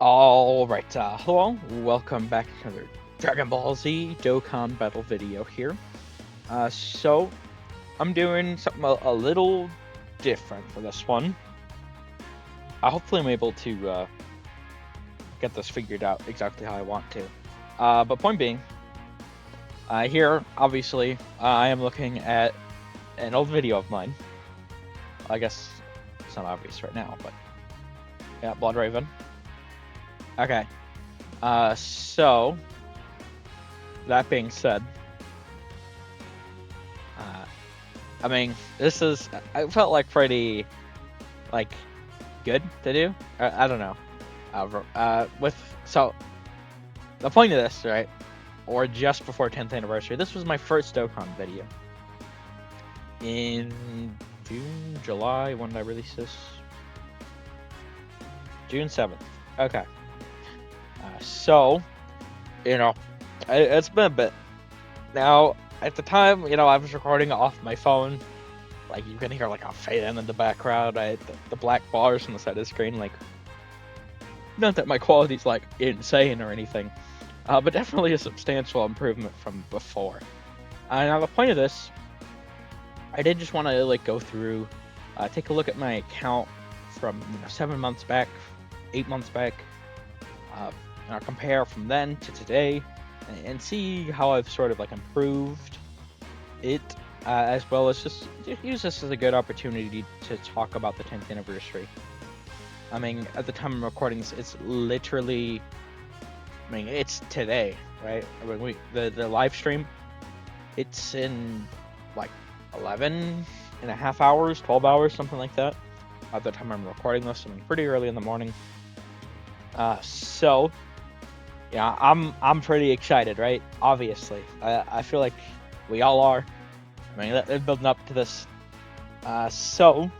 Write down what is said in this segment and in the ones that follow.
Alright, hello, welcome back to another Dragon Ball Z Dokkan battle video here. So, I'm doing something a little different for this one. Hopefully I'm able to, get this figured out exactly how I want to. But point being, here, obviously, I am looking at an old video of mine. I guess it's not obvious right now, but yeah, Blood Raven. Okay. So that being said, I mean, I felt like pretty, like, good to do. I don't know. So the point of this, right, or just before 10th anniversary, this was my first Dokkan video in June, July. When did I release this? June 7th. Okay. So, it's been a bit. Now, at the time, I was recording off my phone. Like, you can hear, like, a fan in the background, right? The black bars on the side of the screen, like, not that my quality's, like, insane or anything, but definitely a substantial improvement from before. Now, the point of this, I did just want to, like, go through, take a look at my account from, 7 months back, 8 months back, compare from then to today, and see how I've sort of like improved it, as well as just use this as a good opportunity to talk about the 10th anniversary. I mean, at the time I'm recording this, it's literally, it's today, right? I mean, the live stream, it's in like 11 and a half hours, 12 hours, something like that. At the time I'm recording this, I mean, pretty early in the morning. So yeah, I'm pretty excited, right? Obviously, I feel like we all are. I mean, they're building up to this. So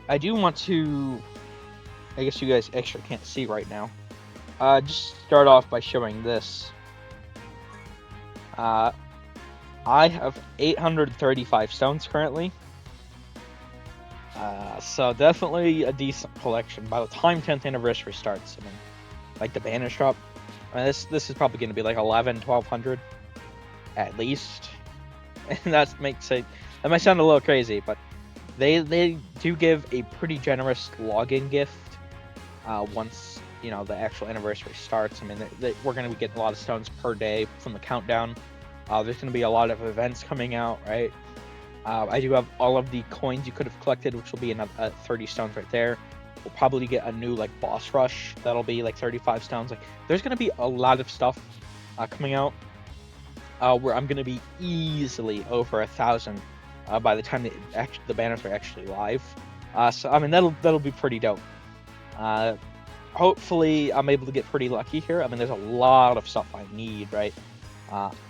I do want to. I guess you guys actually can't see right now. Just start off by showing this. I have 835 stones currently. So definitely a decent collection. By the time 10th anniversary starts, I mean, like the banners drop. I mean, this is probably going to be like 1,200 at least, and that might sound a little crazy, but they do give a pretty generous login gift once the actual anniversary starts. I mean, we're going to be getting a lot of stones per day from the countdown. There's going to be a lot of events coming out, right? I do have all of the coins you could have collected, which will be another 30 stones right there. We'll probably get a new like boss rush that'll be like 35 stones. Like, there's gonna be a lot of stuff coming out where I'm gonna be easily over 1,000 by the time the banners are actually live. So I mean, that'll be pretty dope. Hopefully I'm able to get pretty lucky here. I mean, there's a lot of stuff I need, right?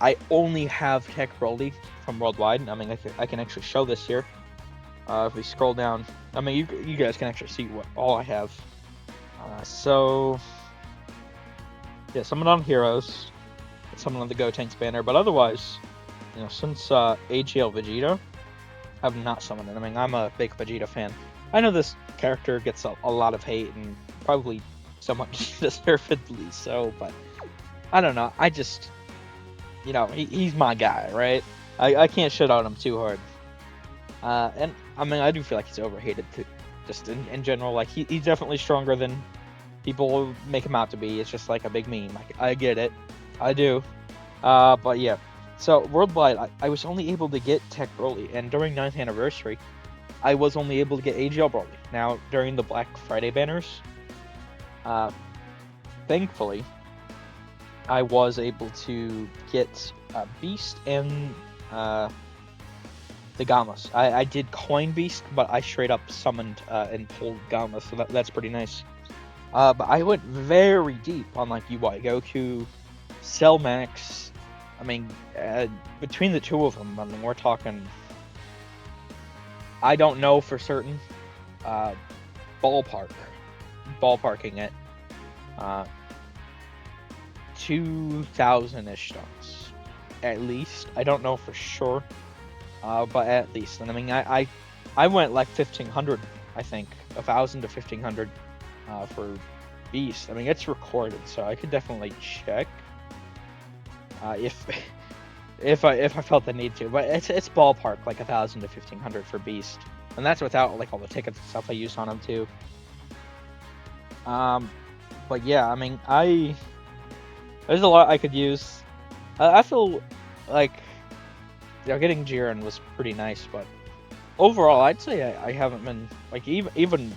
I only have Tech Broly from Worldwide. I mean, I can actually show this here. If we scroll down, I mean, you guys can actually see what all I have. So yeah, summon on Heroes, summon on the Gotenks banner, but otherwise, since AGL Vegeta, I have not summoned it. I mean, I'm a big Vegeta fan. I know this character gets a lot of hate, and probably somewhat deservedly so, but I don't know. I just, he's my guy, right? I can't shit on him too hard. And I mean, I do feel like he's overhated too, just in general. Like, he's definitely stronger than people make him out to be. It's just like a big meme. I get it, I do. But yeah. So Worldwide, I was only able to get Tech Broly, and during 9th anniversary, I was only able to get AGL Broly. Now during the Black Friday banners, thankfully, I was able to get Beast and the Gammas. I did coin Beast, but I straight up summoned and pulled Gamma, so that's pretty nice. But I went very deep on like UI Goku, Cell Max. I mean, between the two of them, I mean, we're talking. I don't know for certain. Ballparking it. 2,000-ish stones, at least. I don't know for sure. But at least, and I mean, I went like 1,500, I think, 1,000 to 1,500 for Beast. I mean, it's recorded, so I could definitely check if if I felt the need to. But it's ballpark like 1,000 to 1,500 for Beast, and that's without like all the tickets and stuff I use on him too. But yeah, I mean, there's a lot I could use. I feel like getting Jiren was pretty nice, but overall, I'd say I haven't been like even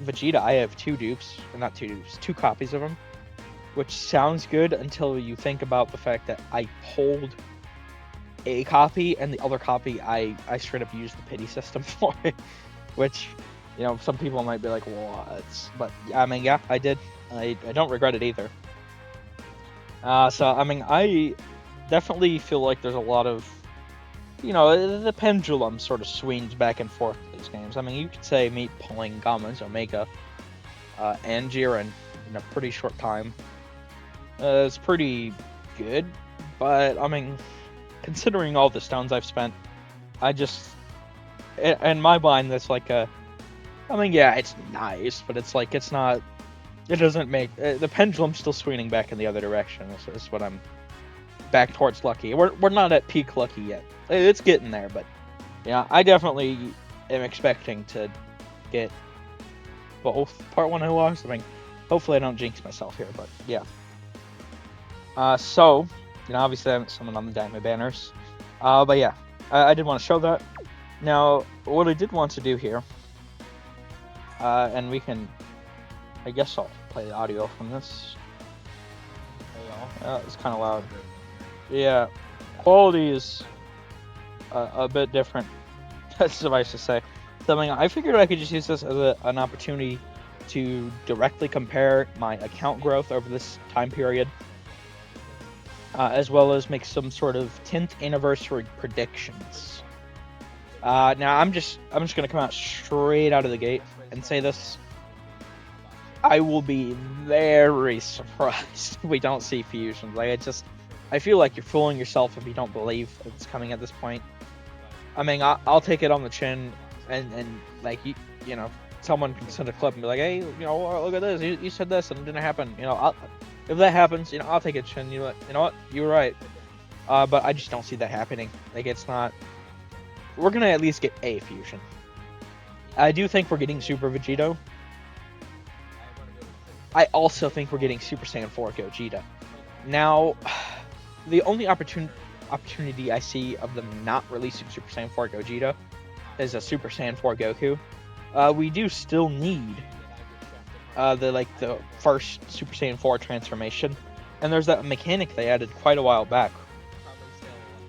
Vegeta. I have two dupes, or not two dupes, two copies of him, which sounds good until you think about the fact that I pulled a copy and the other copy I straight up used the pity system for it, which some people might be like, what? But I mean, yeah, I did. I don't regret it either. So I mean, I definitely feel like there's a lot of the pendulum sort of swings back and forth with these games. I mean, you could say me pulling Gamma's Omega and Jiren in a pretty short time. It's pretty good, but I mean, considering all the stones I've spent, I just, in my mind, that's like I mean, yeah, it's nice, but it's like, it's not, it doesn't make, the pendulum's still swinging back in the other direction, is what I'm, back towards lucky. We're not at peak lucky yet. It's getting there, but yeah, I definitely am expecting to get both Part 1 and logs. I mean, hopefully I don't jinx myself here, but yeah. So, obviously I haven't summoned on the Diamond Banners. But yeah, I did want to show that. Now, what I did want to do here, and we can, I guess I'll play the audio from this. It's kind of loud. Yeah, quality is a bit different, that's suffice to say. So, I mean, I figured I could just use this as an opportunity to directly compare my account growth over this time period, as well as make some sort of 10th anniversary predictions. Now, I'm just gonna come out straight out of the gate and say this. I will be very surprised if we don't see fusions. Like, I feel like you're fooling yourself if you don't believe it's coming at this point. I mean, I'll take it on the chin, and like, someone can send a clip and be like, hey, look at this, you said this and it didn't happen. If that happens, I'll take a chin. You know what, you were right. But I just don't see that happening. Like, it's not. We're gonna at least get a fusion. I do think we're getting Super Vegito. I also think we're getting Super Saiyan 4 Gogeta. Now, the only opportunity I see of them not releasing Super Saiyan 4 Gogeta is a Super Saiyan 4 Goku. We do still need the first Super Saiyan 4 transformation, and there's that mechanic they added quite a while back.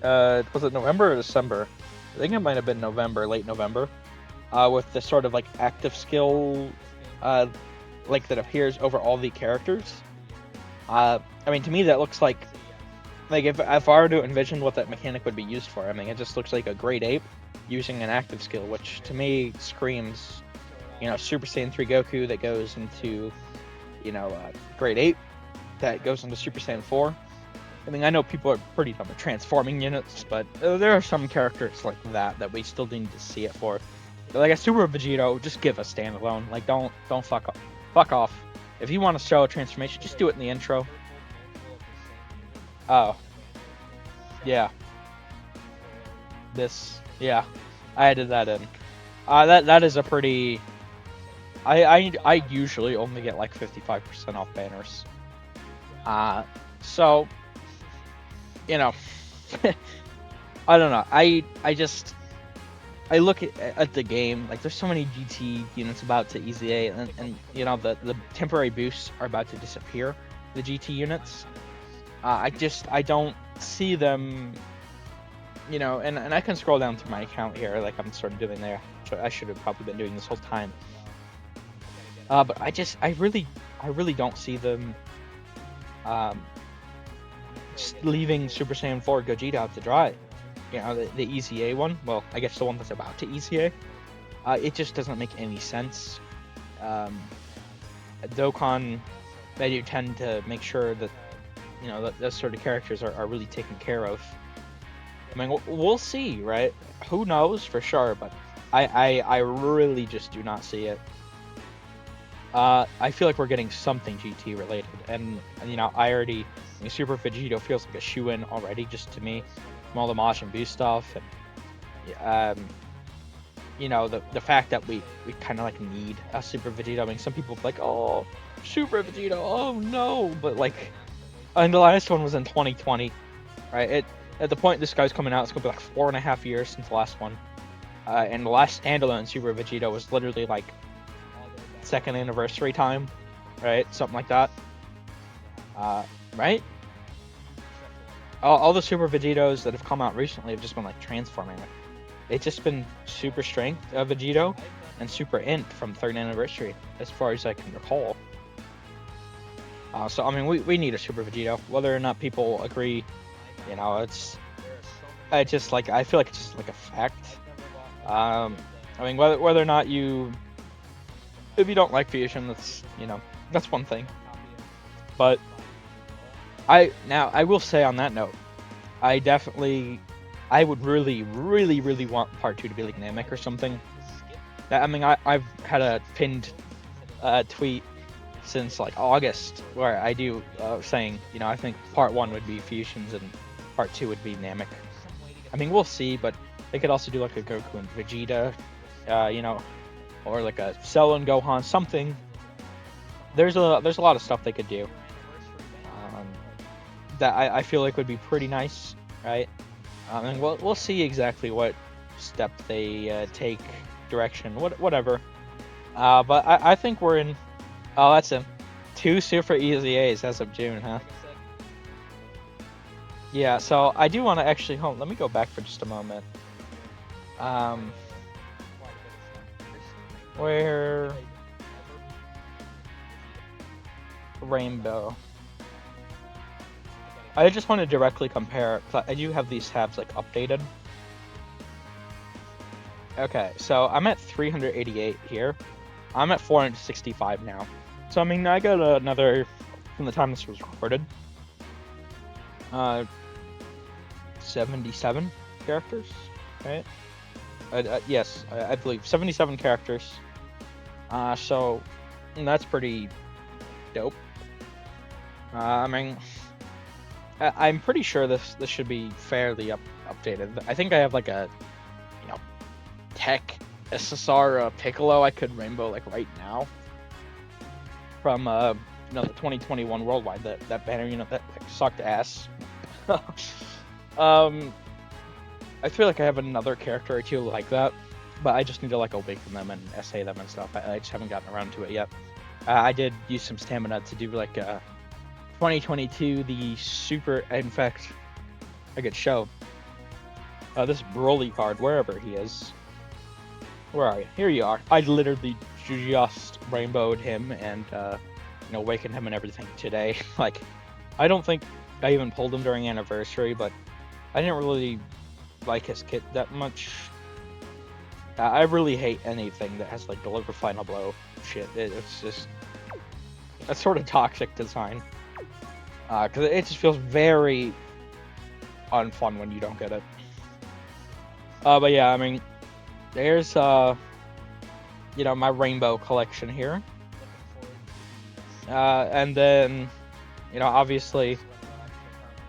Was it November or December? I think it might have been November, late November, with this sort of like active skill that appears over all the characters. I mean, to me that looks like if I were to envision what that mechanic would be used for, I mean, it just looks like a great ape using an active skill, which to me screams, Super Saiyan 3 Goku that goes into, Great Ape that goes into Super Saiyan 4. I mean, I know people are pretty dumb at transforming units, but there are some characters like that we still need to see it for. But like a Super Vegito, just give a standalone. Like, don't fuck off. Fuck off. If you want to show a transformation, just do it in the intro. Oh. Yeah. Yeah. I added that in. That is a pretty. I usually only get like 55% off banners. So, I don't know. I look at the game, like, there's so many GT units about to EZA, and the temporary boosts are about to disappear, the GT units. I don't see them, and I can scroll down through my account here, like I'm sort of doing there, which I should have probably been doing this whole time. But I really don't see them just leaving Super Saiyan 4 Gogeta out to dry. The EZA one, well, I guess the one that's about to EZA, it just doesn't make any sense. Dokkan, they do tend to make sure that, those sort of characters are really taken care of. I mean, we'll see, right? Who knows for sure, but I really just do not see it. I feel like we're getting something GT related, and you know, I mean, Super Vegito feels like a shoe-in already, just to me, from all the Majin Buu stuff, and you know, the fact that we kind of like need a Super Vegito. I mean, some people be like, oh, Super Vegito, oh no, but like, and the last one was in 2020, right? At the point this guy's coming out, it's gonna be like 4.5 years since the last one, and the last standalone Super Vegito was literally like second anniversary time, right? Something like that. Right? All the Super Vegetos that have come out recently have just been like transforming. It's just been Super Strength Vegito and Super Int from third anniversary, as far as I can recall. So I mean, we need a Super Vegito. Whether or not people agree, you know, I just like, I feel like it's just like a fact. I mean, whether or not if you don't like Fusion, that's, you know, that's one thing. But I will say on that note, I would really want Part 2 to be like Namek or something. I mean, I've had a pinned tweet since like August where I do saying, you know, I think Part 1 would be Fusions and Part 2 would be Namek. I mean, we'll see, but they could also do like a Goku and Vegeta, you know, or like a Cell and Gohan, something. There's a lot of stuff they could do that I feel like would be pretty nice, right? And we'll see exactly what step they take, direction, whatever. But I think we're in. Oh, that's him. 2 super easy A's as of June, huh? Yeah. So I do want to actually hold. Let me go back for just a moment. Where Rainbow. I just want to directly compare, because I do have these tabs like updated. Okay, so I'm at 388 here. I'm at 465 now. So I mean, I got another, from the time this was recorded, 77 characters, right? Yes, I believe 77 characters. So that's pretty dope. I mean, I'm pretty sure this should be fairly updated. I think I have like a, you know, tech SSR Piccolo I could rainbow like right now from you know, the 2021 worldwide, that banner, you know, that like, sucked ass. I feel like I have another character or two like that, but I just need to like awaken them and essay them and stuff. I just haven't gotten around to it yet. I did use some stamina to do like 2022 the super. In fact, I could show this Broly card wherever he is. Where are you? Here you are. I literally just rainbowed him and you know, awakened him and everything today. Like, I don't think I even pulled him during anniversary, but I didn't really like his kit that much. I really hate anything that has like deliver final blow shit. It's just, that's sort of toxic design. Because it just feels very unfun when you don't get it. But yeah, I mean, there's you know, my rainbow collection here. And then, you know, obviously,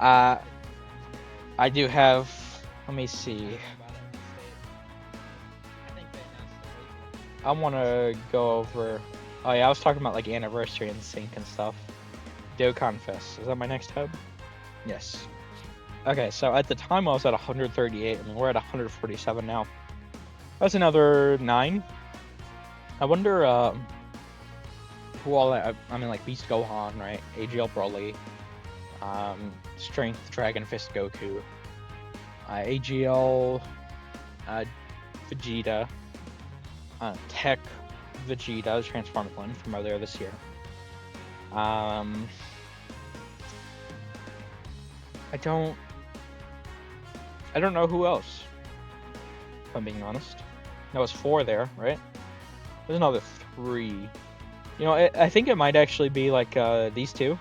I do have, let me see. I want to go over, oh yeah, I was talking about like anniversary and sync and stuff. Dokkan Fest, is that my next tab? Yes. Okay, so at the time I was at 138, I mean, we're at 147 now. That's another 9. I wonder, who all, I mean, like Beast Gohan, right? AGL Broly, Strength Dragon Fist Goku, AGL Vegeta, Tech Vegeta, Transformed one from earlier this year. I don't know who else, if I'm being honest. That was 4 there, right? There's another 3. You know, I think it might actually be like these 2.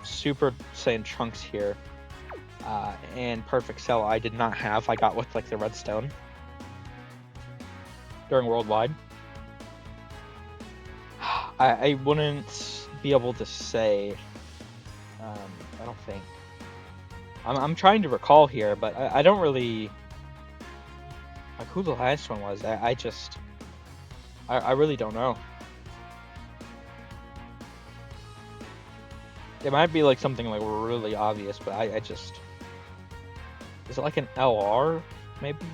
Super Saiyan Trunks here, and Perfect Cell I did not have. I got with like the Redstone during Worldwide. I wouldn't be able to say. I don't think. I'm trying to recall here, but I don't really like who the last one was. I really don't know. It might be like something like really obvious, but I just is it like an LR maybe?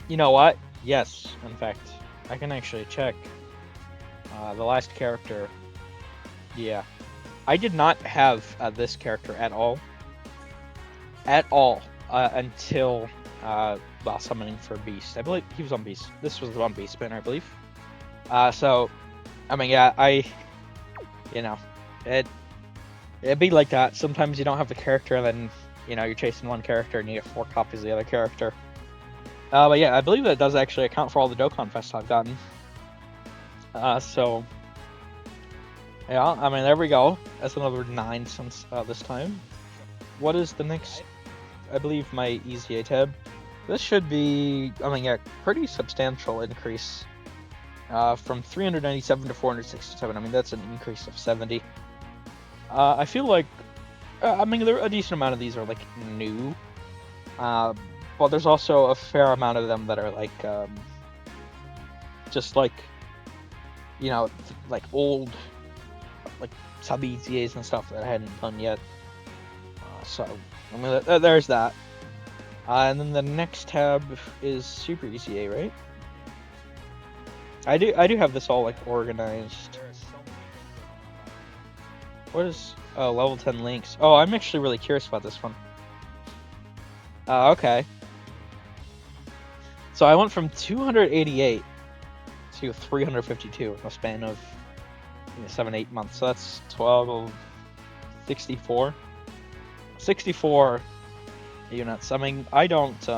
You know what? Yes, in fact, I can actually check. The last character. Yeah, I did not have this character at all. At all until while summoning for Beast. I believe he was on Beast. This was the one Beast spinner, I believe. So, I mean, yeah, you know, it'd be like that. Sometimes you don't have the character, and then you're chasing one character and you get 4 copies of the other character. But yeah, I believe that does actually account for all the Dokkan Fests I've gotten. So, yeah, I mean, there we go. That's another 9 since this time. What is the next? I believe my EZA tab. This should be, I mean, yeah, pretty substantial increase. From 397 to 467. I mean, that's an increase of 70. I feel like, I mean, a decent amount of these are like new. But there's also a fair amount of them that are like, just like, like old, like sub EZAs and stuff that I hadn't done yet. So, I mean, there's that. And then the next tab is Super EZA, right? I do have this all like organized. What is level 10 links? Oh, I'm actually really curious about this one. Okay. So I went from 288 to 352 in a span of 7-8 months. So that's 64. 64 units. I mean, I don't.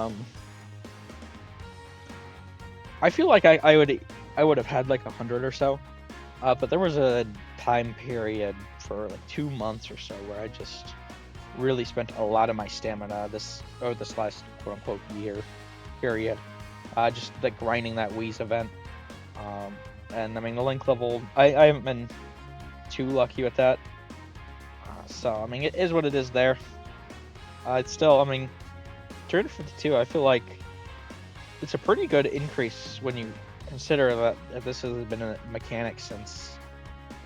I feel like I would have had like 100 or so, but there was a time period for like 2 months or so where I just really spent a lot of my stamina this last quote unquote year period, just like grinding that Wheeze event. And I mean the link level, I haven't been too lucky with that. So I mean it is what it is there. It's still, I mean, 252. I feel like it's a pretty good increase when you consider that this has been a mechanic since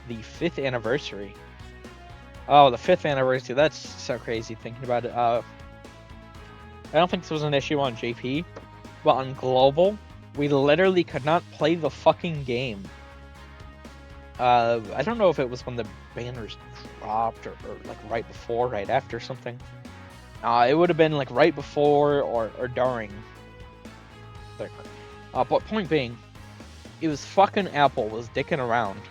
the 5th anniversary. Oh, the 5th anniversary. That's so crazy thinking about it. I don't think this was an issue on JP, but on Global, we literally could not play the fucking game. I don't know if it was when the banners dropped or like right before, right after something. It would have been like right before or during. But point being, it was fucking Apple was dicking around,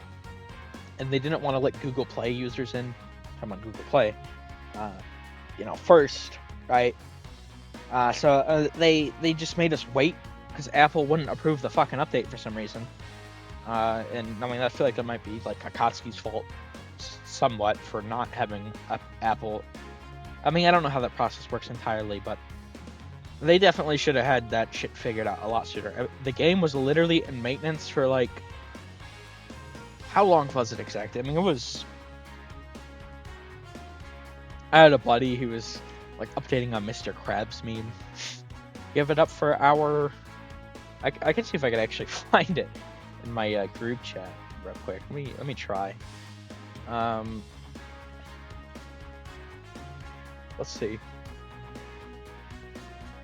and they didn't want to let Google Play users in. Come on, Google Play. First, right? So they just made us wait because Apple wouldn't approve the fucking update for some reason. And I mean, I feel like that might be like Akatsuki's fault, somewhat, for not having Apple. I mean, I don't know how that process works entirely, but they definitely should have had that shit figured out a lot sooner. The game was literally in maintenance for like, how long was it exactly? I mean, it was. I had a buddy who was like updating on Mr. Krabs meme. Give it up for our. I can see if I could actually find it in my group chat real quick. Let me try. Let's see.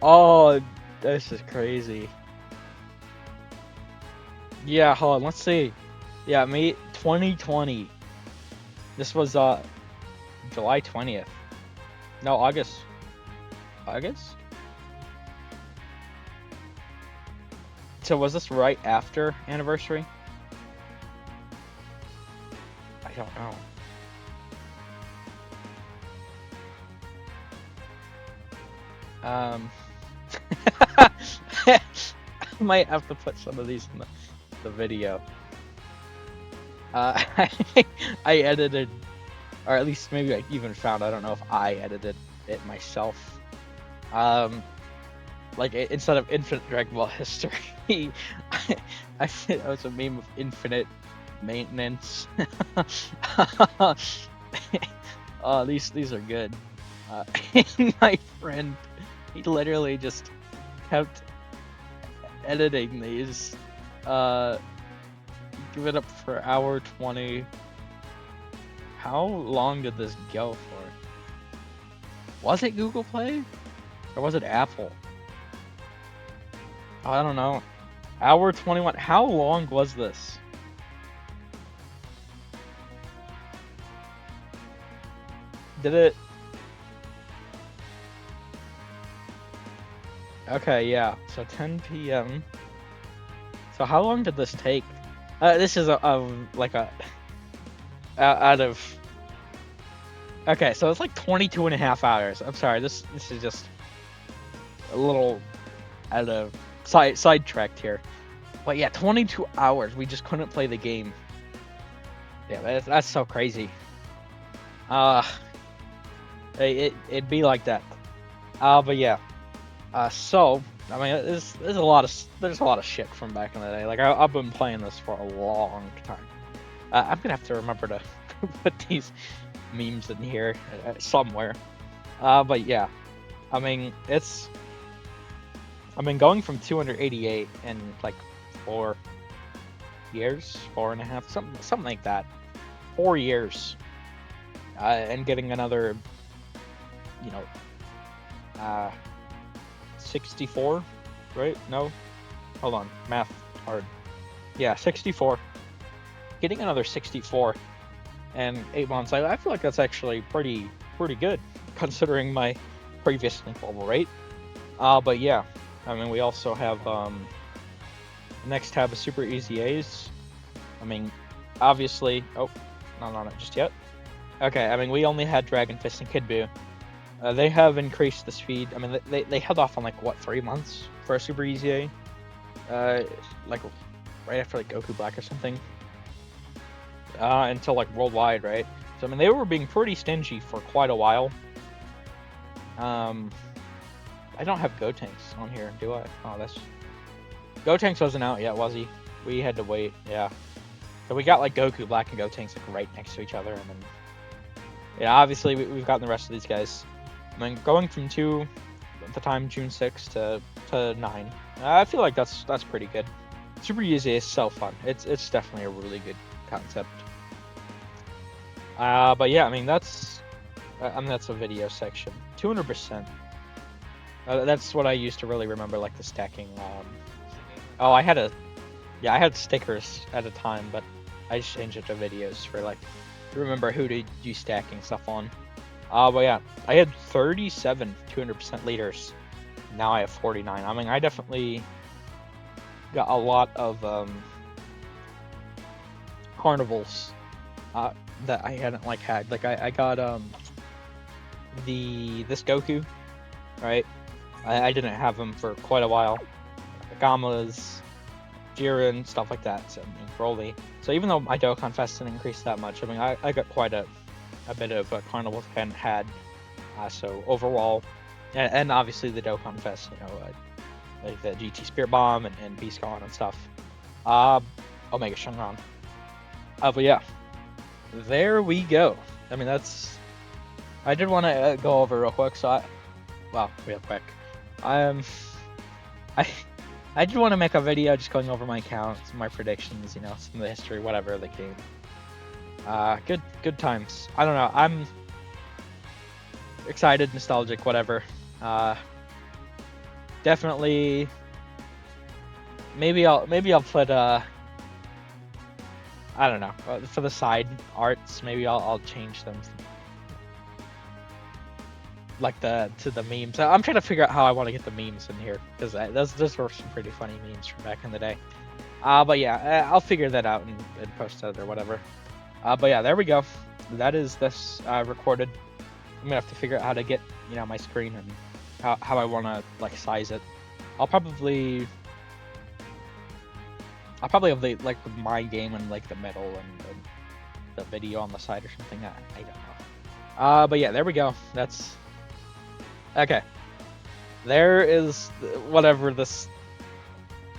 Oh, this is crazy. Yeah, hold on. Let's see. Yeah, 2020. This was July 20th. No, August. August? So was this right after anniversary? I don't know. I might have to put some of these in the video. I edited, or at least maybe I even found, I don't know if I edited it myself. like instead of infinite Dragon Ball history, I think that was a meme of infinite maintenance. Oh, these are good. Uh, my friend, he literally just kept editing these. Give it up for hour 20. How long did this go for? Was it Google Play? Or was it Apple? I don't know. Hour 21. How long was this? Did it... Okay, yeah. So 10 p.m. So how long did this take? This is like a... out of... Okay, so it's like 22 and a half hours. I'm sorry, this is just a little out of sidetracked here. But yeah, 22 hours. We just couldn't play the game. Yeah, that's so crazy. It'd be like that. But yeah. So I mean, there's a lot of shit from back in the day. Like I've been playing this for a long time. I'm gonna have to remember to put these memes in here somewhere. But yeah, I mean I've been going from 288 in like 4 years, 4.5, something like that. 4 years, and getting another, you know, 64, right? No, hold on, math hard. Yeah, 64. Getting another 64 in 8 months. I feel like that's actually pretty good considering my previous link level rate. But yeah, I mean we also have the next tab is Super Easy A's. I mean, obviously, oh, not on it just yet. Okay, I mean we only had Dragon Fist and Kid Buu. They have increased the speed. I mean, they held off on like what 3 months for a Super Easy A, like right after like Goku Black or something, until like worldwide, right? So I mean, they were being pretty stingy for quite a while. I don't have Gotenks on here, do I? Oh, that's Gotenks wasn't out yet, was he? We had to wait, yeah. So we got like Goku Black and Gotenks like right next to each other, and then yeah, obviously we've gotten the rest of these guys. I mean, going from 2 at the time, June 6th to 9. I feel like that's pretty good. Super Easy is so fun. It's definitely a really good concept. But yeah, I mean that's a video section. 200%. That's what I used to really remember, like the stacking. Oh, I had stickers at a time, but I just changed it to videos for like to remember who to do stacking stuff on. But yeah, I had 37 200% leaders. Now I have 49. I mean, I definitely got a lot of carnivals that I hadn't like had. Like I got this Goku, right? I didn't have him for quite a while. Gammas, Jiren, stuff like that. So I mean, Broly. So even though my Dokkan Fest didn't increase that much, I mean, I got quite a bit of carnivals I hadn't had. So overall, and obviously the Dokkan Fest, you know, like the GT Spirit Bomb and Beast Gone and stuff. Omega Shenron. But yeah, there we go. I mean, that's. I did want to go over real quick. So real quick. I did want to make a video just going over my accounts, my predictions, you know, some of the history, whatever the game. Good times. I don't know. I'm excited, nostalgic, whatever. Definitely. Maybe I'll put I don't know, for the side arts. Maybe I'll change them. Like to the memes. I'm trying to figure out how I want to get the memes in here because those were some pretty funny memes from back in the day. But yeah, I'll figure that out and post it or whatever. But yeah, there we go. That is this recorded. I'm gonna have to figure out how to get my screen and how I want to like size it. I'll probably have like my game in like the middle and the video on the side or something. I don't know. But yeah, there we go. That's okay. there is whatever this.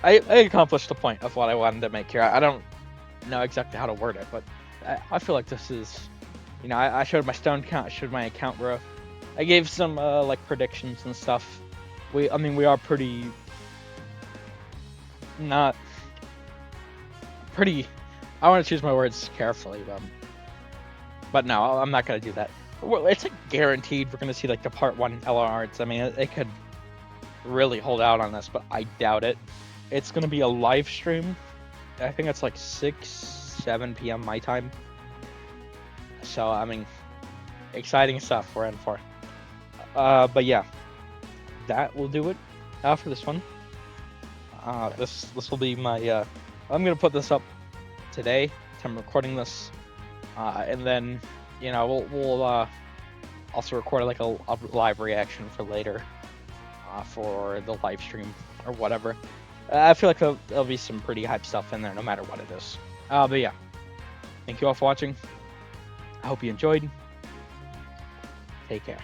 I accomplished the point of what I wanted to make here. I don't know exactly how to word it, but I feel like this is, I showed my stone count, I showed my account growth, I gave some like predictions and stuff. We are pretty not pretty. I want to choose my words carefully, but no, I'm not gonna do that. Well, it's like guaranteed we're gonna see like the part 1 LRs. I mean, it could really hold out on this, but I doubt it. It's gonna be a live stream. I think it's like 7 p.m. my time. So I mean, exciting stuff we're in for. But yeah, that will do it for this one. This will be my. I'm gonna put this up today. I'm recording this, and then we'll also record like a live reaction for later, for the live stream or whatever. I feel like there'll be some pretty hype stuff in there, no matter what it is. But yeah, thank you all for watching. I hope you enjoyed. Take care.